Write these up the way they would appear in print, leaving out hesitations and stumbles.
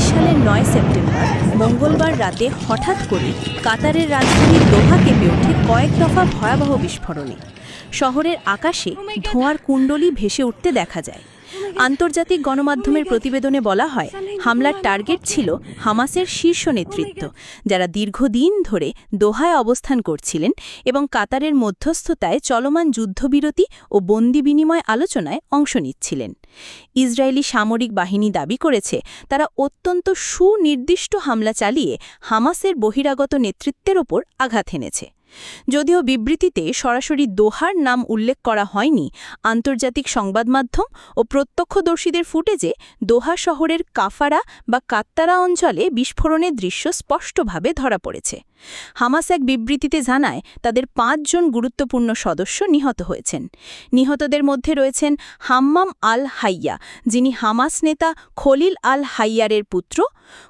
সালের ৯ সেপ্টেম্বর মঙ্গলবার রাতে হঠাৎ করে কাতারের রাজধানী দোহা কেঁপে ওঠে কয়েক দফা ভয়াবহ বিস্ফোরণে। শহরের আকাশে ধোঁয়ার কুণ্ডলী ভেসে উঠতে দেখা যায়। আন্তর্জাতিক গণমাধ্যমের প্রতিবেদনে বলা হয়, হামলার টার্গেট ছিল হামাসের শীর্ষ নেতৃত্ব, যারা দীর্ঘদিন ধরে দোহায় অবস্থান করছিলেন এবং কাতারের মধ্যস্থতায় চলমান যুদ্ধবিরতি ও বন্দি বিনিময় আলোচনায় অংশ নিচ্ছিলেন। ইসরায়েলি সামরিক বাহিনী দাবি করেছে, তারা অত্যন্ত সুনির্দিষ্ট হামলা চালিয়ে হামাসের বহিরাগত নেতৃত্বের ওপর আঘাত হেনেছে। যদিও বিবৃতিতে সরাসরি দোহার নাম উল্লেখ করা হয়নি, আন্তর্জাতিক সংবাদমাধ্যম ও প্রত্যক্ষদর্শীদের ফুটেজে দোহা শহরের কাফারা বা কাত্তারা অঞ্চলে বিস্ফোরণের দৃশ্য স্পষ্টভাবে ধরা পড়েছে। হামাস এক বিবৃতিতে জানায়, তাদের ৫ জন গুরুত্বপূর্ণ সদস্য নিহত হয়েছেন। নিহতদের মধ্যে রয়েছেন হাম্মাম আল হাইয়া, যিনি হামাস নেতা খলিল আল হাইয়ারের পুত্র,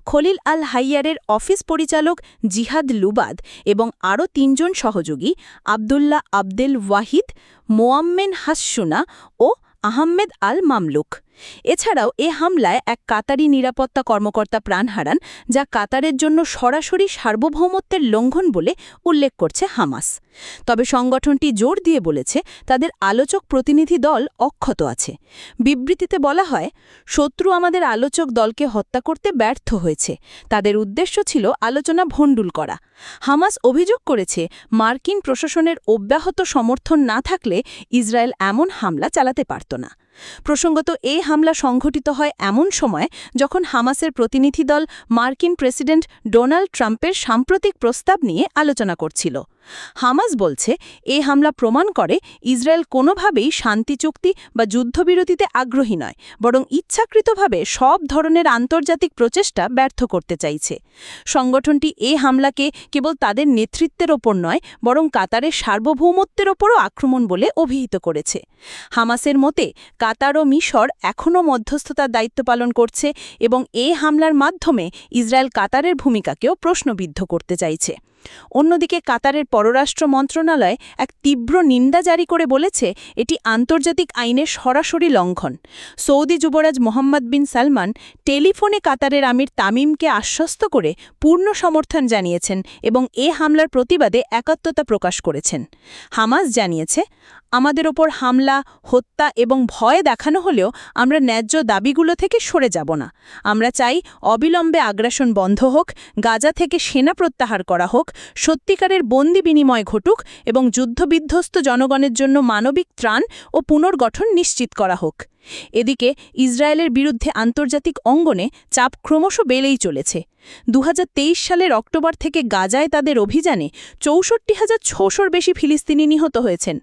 খলিল আল হাইয়ারের অফিস পরিচালক জিহাদ লুবাদ এবং আরও ৩ জন সহযোগী আবদুল্লাহ আবদেল ওয়াহিদ, মোয়াম্মেন হাসসুনা ও আহমেদ আল মামলুক। এছাড়াও এ হামলায় এক কাতারি নিরাপত্তা কর্মকর্তা প্রাণ হারান, যা কাতারের জন্য সরাসরি সার্বভৌমত্বের লঙ্ঘন বলে উল্লেখ করছে হামাস। তবে সংগঠনটি জোর দিয়ে বলেছে, তাদের আলোচক প্রতিনিধি দল অক্ষত আছে। বিবৃতিতে বলা হয়, শত্রু আমাদের আলোচক দলকে হত্যা করতে ব্যর্থ হয়েছে, তাদের উদ্দেশ্য ছিল আলোচনা ভণ্ডুল করা। হামাস অভিযোগ করেছে, মার্কিন প্রশাসনের অব্যাহত সমর্থন না থাকলে ইসরায়েল এমন হামলা চালাতে পারত না। প্রসঙ্গত, এই হামলা সংঘটিত হয় এমন সময় যখন হামাসের প্রতিনিধি দল মার্কিন প্রেসিডেন্ট ডোনাল্ড ট্রাম্পের সাম্প্রতিক প্রস্তাব নিয়ে আলোচনা করছিল। হামাস বলছে, এই হামলা প্রমাণ করে ইসরায়েল কোনোভাবেই শান্তি চুক্তি বা যুদ্ধবিরতিতে আগ্রহী নয়, বরং ইচ্ছাকৃতভাবে সব ধরনের আন্তর্জাতিক প্রচেষ্টা ব্যর্থ করতে চাইছে। সংগঠনটি এই হামলাকে কেবল তাদের নেতৃত্বের ওপর নয়, বরং কাতারের সার্বভৌমত্বের ওপরও আক্রমণ বলে অভিহিত করেছে। হামাসের মতে, কাতার ও মিশর এখনও মধ্যস্থতার দায়িত্ব পালন করছে এবং এই হামলার মাধ্যমে ইসরায়েল কাতারের ভূমিকাকেও প্রশ্নবিদ্ধ করতে চাইছে। অন্যদিকে কাতারের পররাষ্ট্র মন্ত্রণালয় এক তীব্র নিন্দা জারি করে বলেছে, এটি আন্তর্জাতিক আইনের সরাসরি লঙ্ঘন। সৌদি যুবরাজ মোহাম্মদ বিন সালমান টেলিফোনে কাতারের আমির তামিমকে আশ্বস্ত করে পূর্ণ সমর্থন জানিয়েছেন এবং এ হামলার প্রতিবাদে একাত্মতা প্রকাশ করেছেন। হামাস জানিয়েছে, আমাদের ওপর হামলা, হত্যা এবং ভয় দেখানো হলেও আমরা ন্যায্য দাবিগুলো থেকে সরে যাব না। আমরা চাই অবিলম্বে আগ্রাসন বন্ধ হোক, গাজা থেকে সেনা প্রত্যাহার করা হোক, সত্যিকারের বন্দি বিনিময় ঘটুক এবং যুদ্ধবিধ্বস্ত জনগণের জন্য মানবিক ত্রাণ ও পুনর্গঠন নিশ্চিত করা হোক। এদিকে ইসরায়েলের বিরুদ্ধে আন্তর্জাতিক অঙ্গনে চাপ ক্রমশ বেড়েই চলেছে। ২০২৩ সালের অক্টোবর থেকে গাজায় তাদের অভিযানে ৬৪,৬০০-র বেশি ফিলিস্তিনি নিহত হয়েছেন।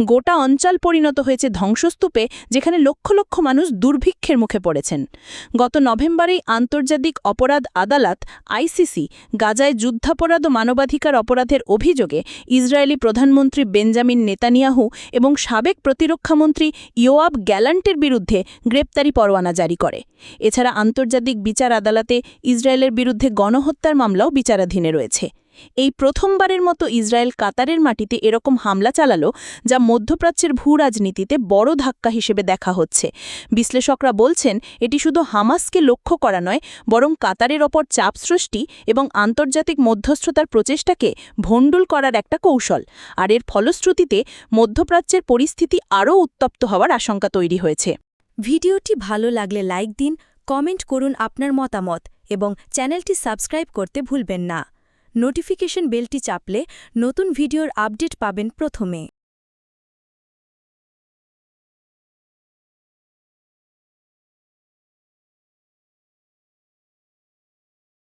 গোটা অঞ্চল পরিণত হয়েছে ধ্বংসস্তূপে, যেখানে লক্ষ লক্ষ মানুষ দুর্ভিক্ষের মুখে পড়েছেন। গত নভেম্বরেই আন্তর্জাতিক অপরাধ আদালত আইসিসি গাজায় যুদ্ধাপরাধ ও মানবাধিকার অপরাধের অভিযোগে ইসরায়েলি প্রধানমন্ত্রী বেঞ্জামিন নেতানিয়াহু এবং সাবেক প্রতিরক্ষামন্ত্রী ইয়োয়াব গ্যালান্টের বিরুদ্ধে গ্রেপ্তারি পরোয়ানা জারি করে। এছাড়া আন্তর্জাতিক বিচার আদালতে ইসরায়েলের বিরুদ্ধে গণহত্যার মামলাও বিচারাধীনে রয়েছে। এই প্রথমবারের মতো ইসরায়েল কাতারের মাটিতে এরকম হামলা চালালো, যা মধ্যপ্রাচ্যের ভূরাজনীতিতে বড় ধাক্কা হিসেবে দেখা হচ্ছে। বিশ্লেষকরা বলছেন, এটি শুধু হামাসকে লক্ষ্য করা নয়, বরং কাতারের ওপর চাপ সৃষ্টি এবং আন্তর্জাতিক মধ্যস্থতার প্রচেষ্টাকে ভণ্ডুল করার একটা কৌশল। আর এর ফলশ্রুতিতে মধ্যপ্রাচ্যের পরিস্থিতি আরও উত্তপ্ত হওয়ার আশঙ্কা তৈরি হয়েছে। ভিডিওটি ভালো লাগলে লাইক দিন, কমেন্ট করুন আপনার মতামত এবং চ্যানেলটি সাবস্ক্রাইব করতে ভুলবেন না। নোটিফিকেশন বেলটি চাপলে নতুন ভিডিওর আপডেট পাবেন প্রথমে।